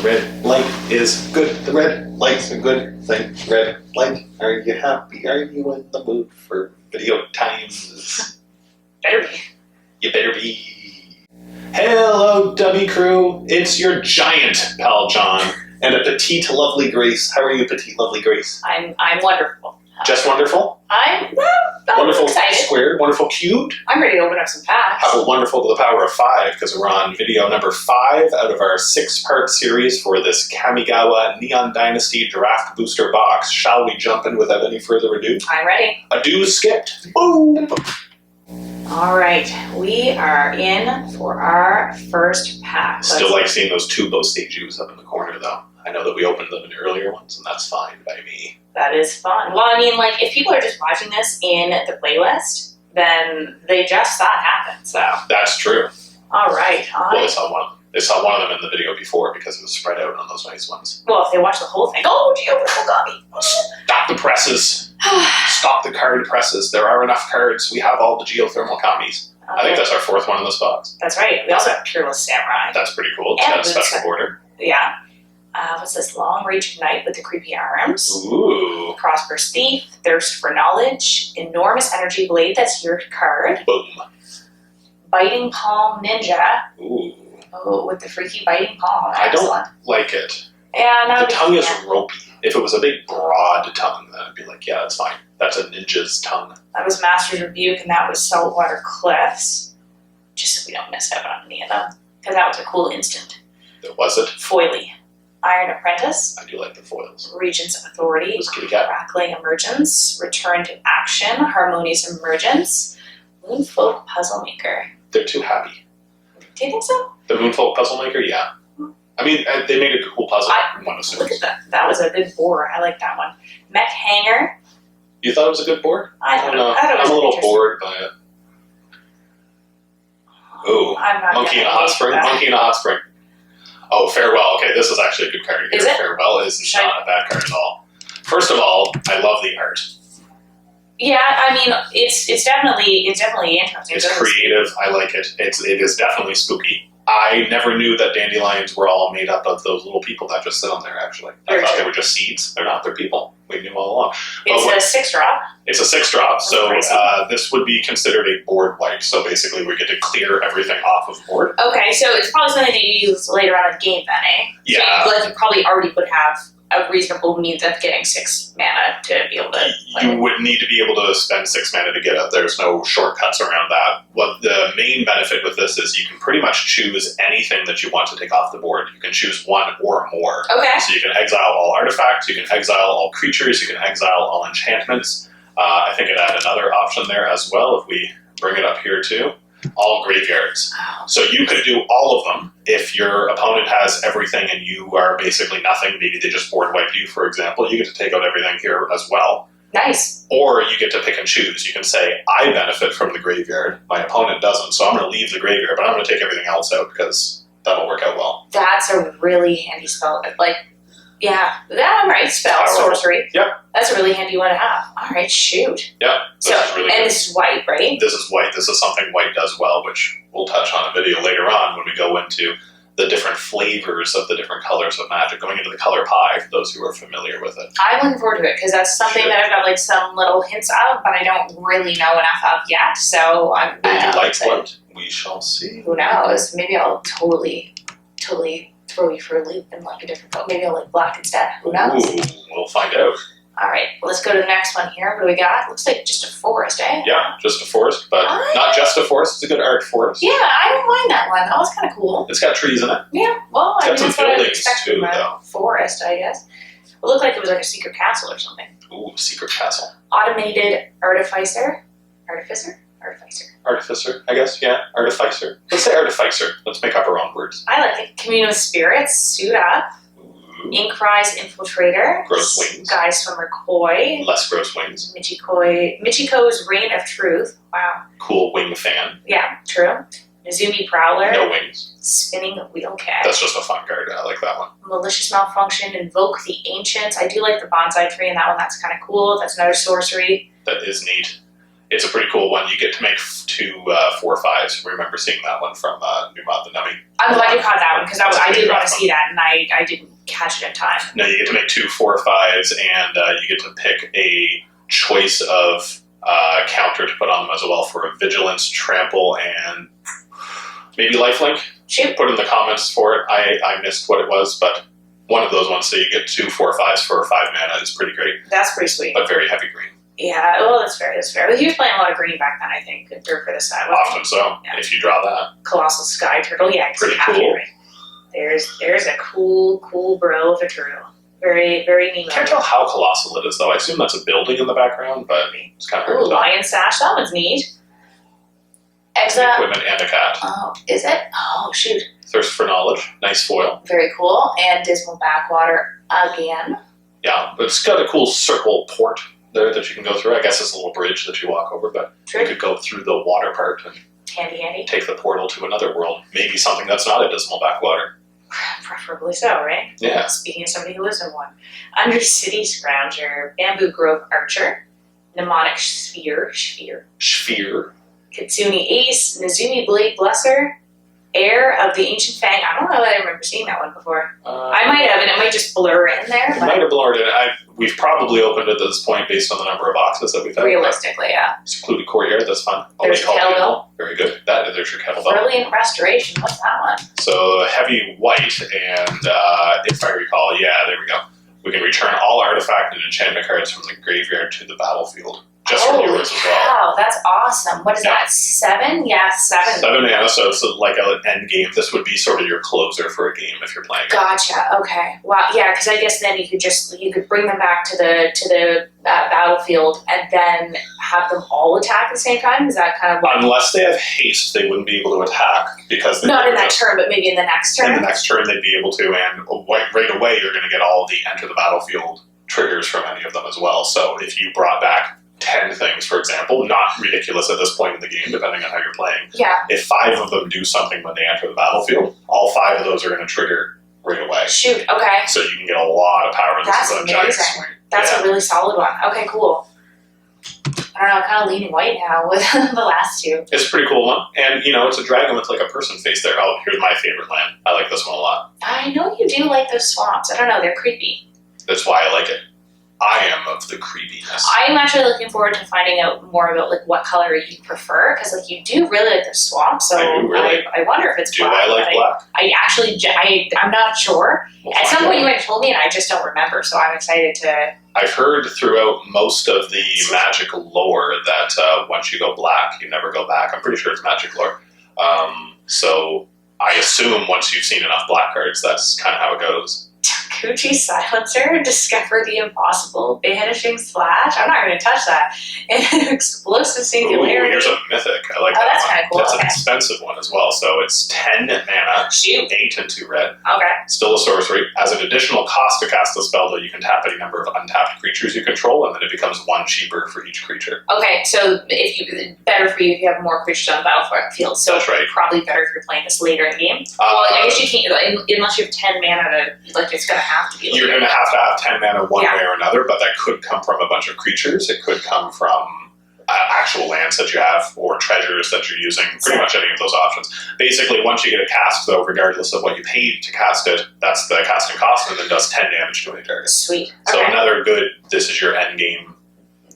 red light is good. The red light's a good thing. Red light, are you happy? Are you in the mood for video times? Better be. You better be. Hello, Dubbie crew. It's your giant pal John and a petite lovely Grace. How are you, petite lovely Grace? I'm wonderful. Just wonderful? I'm Wonderful excited. squared, wonderful cubed. I'm ready to open up some packs. How about wonderful to the power of 5, because we're on video number 5 out of our 6-part series for this Kamigawa Neon Dynasty Draft Booster Box. Shall we jump in without any further ado? I'm ready. Ado skipped. Boom! All right, we are in for our first pack. Still like seeing those two Boseijus up in the corner, though. I know that we opened them in earlier ones, and that's fine by me. That is fun. Well, I mean, like, if people are just watching this in the playlist, then they just saw it happen, so. That's true. All right. Well, they saw one of them in the video before because it was spread out on those nice ones. Well, if they watch the whole thing, oh, Geo got me. Stop the presses. Stop the card presses. There are enough cards. We have all the geothermal commies. I think that's our 4th one in this box. That's right. We also have Peerless Samurai. That's pretty cool. It's got a special border. Yeah. What's this? Long Reach Knight with the creepy arms. Ooh. Prosperous Thief. Thirst for Knowledge. Enormous Energy Blade. That's your card. Boom. Biting Palm Ninja. Ooh. Oh, with the freaky biting palm. I don't like it. Yeah, no. The tongue is ropey. If it was a big, broad tongue, then I'd be like, yeah, that's fine. That's a ninja's tongue. That was Master's Rebuke, and that was Saltwater Cliffs. Just so we don't miss out on any of them. Because that was a cool instant. Was it? Foily. Iron Apprentice. I do like the foils. Regents of Authority. It was kitty cat. Crackling Emergence. Return to Action. Harmonious Emergence. Moonfolk Puzzle Maker. They're too happy. Do you think so? The Moonfolk Puzzle Maker, yeah. I mean, they made a cool puzzle. Look at that. That was a good board. I like that one. Mech Hanger. You thought it was a good board? I don't know. I'm a little bored by it. Ooh. Monkey in a Hot Spring. Monkey in a Hot Spring. Oh, Farewell. Okay, this is actually a good card here. Is it? Farewell is not a bad card at all. First of all, I love the art. Yeah, I mean, it's definitely interesting. It's creative. I like it. It is definitely spooky. I never knew that dandelions were all made up of those little people that just sit on there, actually. I thought they were just seeds. They're not. They're people. We knew all along. It's a 6-drop. It's a 6-drop, so this would be considered a board wipe. So basically, we get to clear everything off of board. Okay, so it's probably something that you use later on in the game then, eh? Yeah. So, like, you probably already would have a reasonable means of getting 6 mana to be able to... You would need to be able to spend 6 mana to get it. There's no shortcuts around that. What the main benefit with this is you can pretty much choose anything that you want to take off the board. You can choose one or more. Okay. So you can exile all artifacts, you can exile all creatures, you can exile all enchantments. I think it had another option there as well if we bring it up here too. All graveyards. So you could do all of them if your opponent has everything and you are basically nothing. Maybe they just board wipe you, for example. You get to take out everything here as well. Nice. Or you get to pick and choose. You can say, I benefit from the graveyard. My opponent doesn't, so I'm going to leave the graveyard, but I'm going to take everything else out because that'll work out well. That's a really handy spell. Like, yeah, right, spell, Powerful. sorcery. Yep. That's a really handy one to have. All right, shoot. Yep. This is really good. This is white, right? This is white. This is something white does well, which we'll touch on a video later on when we go into the different flavors of the different colors of Magic, going into the color pie for those who are familiar with it. I'm looking forward to it because that's something that I've got like some little hints of, but I don't really know enough of yet. So I'm. Will you like what? We shall see. Who knows? Maybe I'll totally throw you for a loop and like a different color. Maybe I'll like black instead. Who knows? Ooh, we'll find out. All right, let's go to the next one here. What do we got? Looks like just a forest, eh? Yeah, just a forest, but not just a forest. It's a good art forest. Yeah, I don't mind that one. That was kind of cool. It's got trees in it. Yeah, well, I mean, that's what I would expect from though. a forest, I guess. It looked like it was like a secret castle or something. Ooh, secret castle. Automated Artificer, I guess, yeah. Artificer. Let's say Artificer. Let's make up our own words. I like it. Commune with Spirits, Suit Up. Inkrise Infiltrator. Gross Wings. Sky Swimmer Koi. Less gross wings. Michiko's Reign of Truth. Wow. Cool wing fan. Yeah, true. Nezumi Prowler. No wings. Spinning Wheel Cat. That's just a fun card. I like that one. Malicious Malfunction. Invoke the Ancients. I do like the Bonsai tree in that one. That's kind of cool. That's another sorcery. That is neat. It's a pretty cool one. You get to make 2 4/5s. Remember seeing that one from Numad the Nummy. I'm glad you caught that one, because I did want to see that, and I didn't catch it in time. No, you get to make 2 4/5s, and you get to pick a choice of counter to put on them as well for a vigilance, trample, and maybe lifelink. Shoot. Put in the comments for it. I missed what it was, but one of those ones, so you get 2 4/5s for 5 mana is pretty great. That's pretty sweet. But very heavy green. Yeah, well, that's fair, But he was playing a lot of green back then, I think, for this side. Often so, Yeah. if you draw that. Colossal Sky Turtle, yeah, Pretty exactly cool. right. There's a cool bro of a turtle. Very, very neat. Can't tell how colossal it is, though. I assume that's a building in the background, but it's kind of hard Ooh, to tell. Lion Sash, that one's neat. It's an equipment and a cat. Oh, is it? Oh, shoot. Thirst for Knowledge, nice foil. Very cool. And Dismal Backwater again. Yeah, but it's got a cool circle port there that you can go through. I guess it's a little bridge that you walk over, but True. you could go through the water part and Handy. take the portal to another world. Maybe something that's not a Dismal Backwater. Preferably so, right? Yeah. Speaking of somebody who lives in one. Undercity Scrounger, Bamboo Grove Archer, Mnemonic Sphere, Sphere. Kitsune Ace, Nezumi Blade Blesser, Heir of the Ancient Fang. I don't know that I remember seeing that one before. I might have, and it might just blur in there. It But might have blurred it. We've probably opened it at this point based on the number of boxes that we've had. realistically, yeah. Secluded Courtyard, that's fun. There's Call Kettlebell. People. Very good. There's your kettlebell. Brilliant Restoration. What's that one? So heavy white, and if I recall, yeah, there we go. We can return all artifact and enchantment cards from the graveyard to the battlefield. Just for viewers as well. Wow, that's awesome. What is Yeah. that? 7? Yeah, 7. 7 mana, so it's like an end game. This would be sort of your closer for a game if you're playing. Gotcha. Okay. Wow. Yeah, because I guess then you could bring them back to the battlefield and then have them all attack at the same time. Is that kind of what? Unless they have haste, they wouldn't be able to attack because they Not in would that just- turn, but maybe in the next turn. In the next turn, they'd be able to, and right away, you're going to get all the enter the battlefield triggers from any of them as well. So if you brought back 10 things, for example, not ridiculous at this point in the game, depending on how you're playing. Yeah. If 5 of them do something when they enter the battlefield, all 5 of those are going to trigger right away. Shoot. Okay. So you can get a lot of power. This That's is a giant amazing. swing. That's Yeah. a really solid one. Okay. Cool. I don't know. I'm kind of leaning white now with the last two. It's a pretty cool one. And, it's a dragon with like a person face there. Oh, here's my favorite land. I like this one a lot. I know you do like those swamps. I don't know. They're creepy. That's why I like it. I am of the creepiness. I am actually looking forward to finding out more about like what color you prefer, because like you do really like the swamp. So I do really. I wonder if it's Do black. I like but black? I actually I'm not sure. We'll At find some point out. you might have told me, and I just don't remember. So I'm excited to. I've heard throughout most of the magic lore that once you go black, you never go back. I'm pretty sure it's magic lore. So I assume once you've seen enough black cards, that's kind of how it goes. Takuchi Silencer, Discover the Impossible, Banishing Slash. I'm not going to touch that. Explosive Ooh, Singularity. here's a mythic. I like Oh, that that's one. kinda cool. That's an Okay. expensive one as well. So it's 10 mana, Shoot. 8 and 2 red. Okay. Still a sorcery. As an additional cost to cast the spell, though, you can tap any number of untapped creatures you control, and then it becomes 1 cheaper for each creature. Okay, so better for you if you have more creatures on the battlefield. So That's right. probably better if you're playing this later in the game. Well, I guess you can't unless you have 10 mana to like. It's gonna have to be. You're later. going to have 10 mana one Yeah. way or another, but that could come from a bunch of creatures. It could come from actual lands that you have or treasures that you're using, pretty much any of those options. Basically, once you get a cast, though, regardless of what you paid to cast it, that's the casting cost, and then does 10 damage to any target. Sweet. So Okay. another good, this is your end game.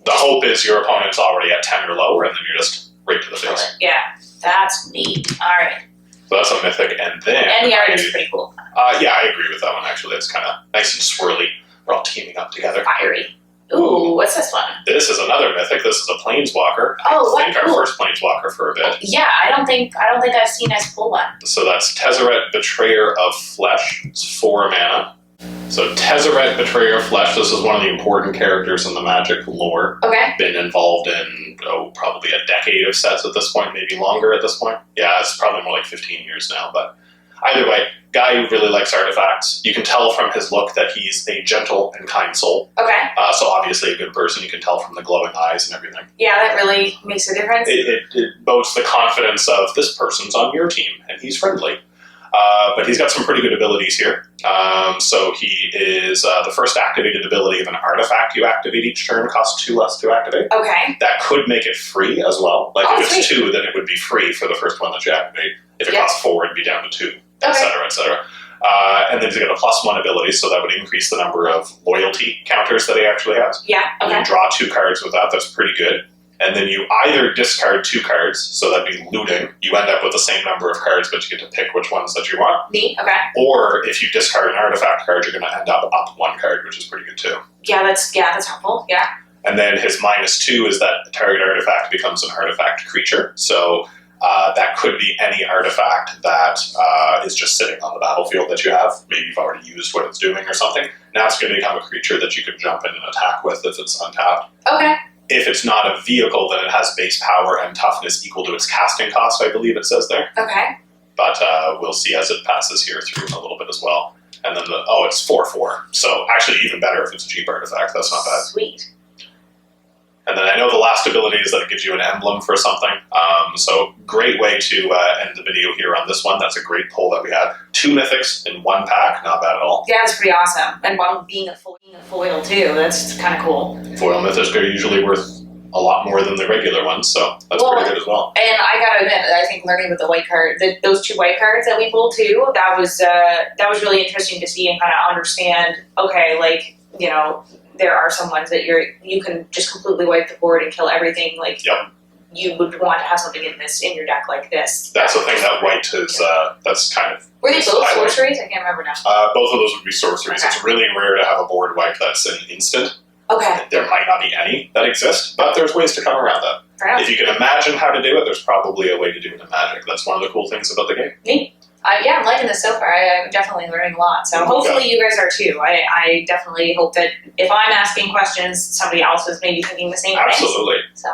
The hope is your opponent's already at 10 or lower, and then you're just right to the face. Yeah, that's neat. All right, So that's a mythic, and then... and the art is pretty cool. yeah, I agree with that one, actually. It's kind of nice and swirly. We're all teaming up together. Fiery. Ooh, what's this one? This is another mythic. This is a planeswalker. Oh, I think what? our Cool. first planeswalker for a bit. Yeah, I don't think I've seen us pull one. So that's Tezzeret, Betrayer of Flesh. It's 4 mana. So Tezzeret, Betrayer of Flesh, this is one of the important characters in the Magic lore. Okay. Been involved in, probably a decade of sets at this point, maybe longer at this point. Yeah, it's probably more like 15 years now, but either way, guy who really likes artifacts. You can tell from his look that he's a gentle and kind soul. Okay. So obviously a good person. You can tell from the glowing eyes and everything. Yeah, that really makes a difference. It boasts the confidence of this person's on your team, and he's friendly. But he's got some pretty good abilities here. So he is the first activated ability of an artifact you activate each turn costs 2 less to activate. Okay. That could make it free as well. Like Oh, if it's sweet. 2, then it would be free for the first one that you activate. If it Yeah. costs 4, it'd be down to 2. etc., etc. And then you get a +1 ability, so that would increase the number of loyalty counters that he actually has. Yeah, okay. You draw 2 cards with that, that's pretty good. And then you either discard 2 cards, so that'd be looting. You end up with the same number of cards, but you get to pick which ones that you want. Neat, okay. Or if you discard an artifact card, you're going to end up 1 card, which is pretty good too. Yeah, that's helpful, yeah. And then his -2 is that the target artifact becomes an artifact creature. So that could be any artifact that is just sitting on the battlefield that you have. Maybe you've already used what it's doing or something. Now it's going to become a creature that you can jump in and attack with if it's untapped. Okay. If it's not a vehicle, then it has base power and toughness equal to its casting cost, I believe it says there. Okay. But we'll see as it passes here through a little bit as well. And then, it's 4/4. So actually even better if it's a cheap artifact. That's not bad. Sweet. And then I know the last ability is that it gives you an emblem for something. So great way to end the video here on this one. That's a great pull that we had. 2 mythics in 1 pack. Not bad at all. Yeah, that's pretty awesome. And one being a foil too. That's kind of cool. Foil mythics are usually worth a lot more than the regular ones, so that's pretty good as well. And I gotta admit, I think learning with the white card, those 2 white cards that we pulled too, that was really interesting to see and kind of understand. Okay, like, you know, there are some ones that you can just completely wipe the board and kill everything. Like, you would want to have something in your deck like this. That's the thing that white is. That's kind of. Were they both sorceries? I can't remember now. Both of those would be sorceries. Okay. It's really rare to have a board wipe that's an instant. Okay. There might not be any that exist, but there's ways to come around that. Right. If you can imagine how to do it, there's probably a way to do it in Magic. That's one of the cool things about the game. Neat. Yeah, I'm liking this so far. I'm definitely learning a lot. So hopefully you guys are too. I definitely hope that if I'm asking questions, somebody else is maybe thinking the same thing. Absolutely. So.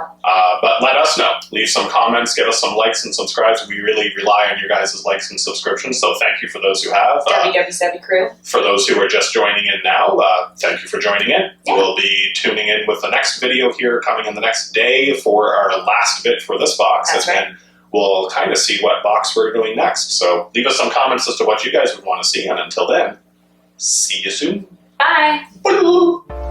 But let us know. Leave some comments, give us some likes and subscribes. We really rely on your guys' likes and subscriptions, so thank you for those who have. DubbieDubbie crew. For those who are just joining in now, thank you for joining in. Yeah. We'll be tuning in with the next video here coming in the next day for our last bit for this box. That's and right. then we'll kind of see what box we're doing next. So leave us some comments as to what you guys would want to see. And until then, see you soon. Bye. Bye.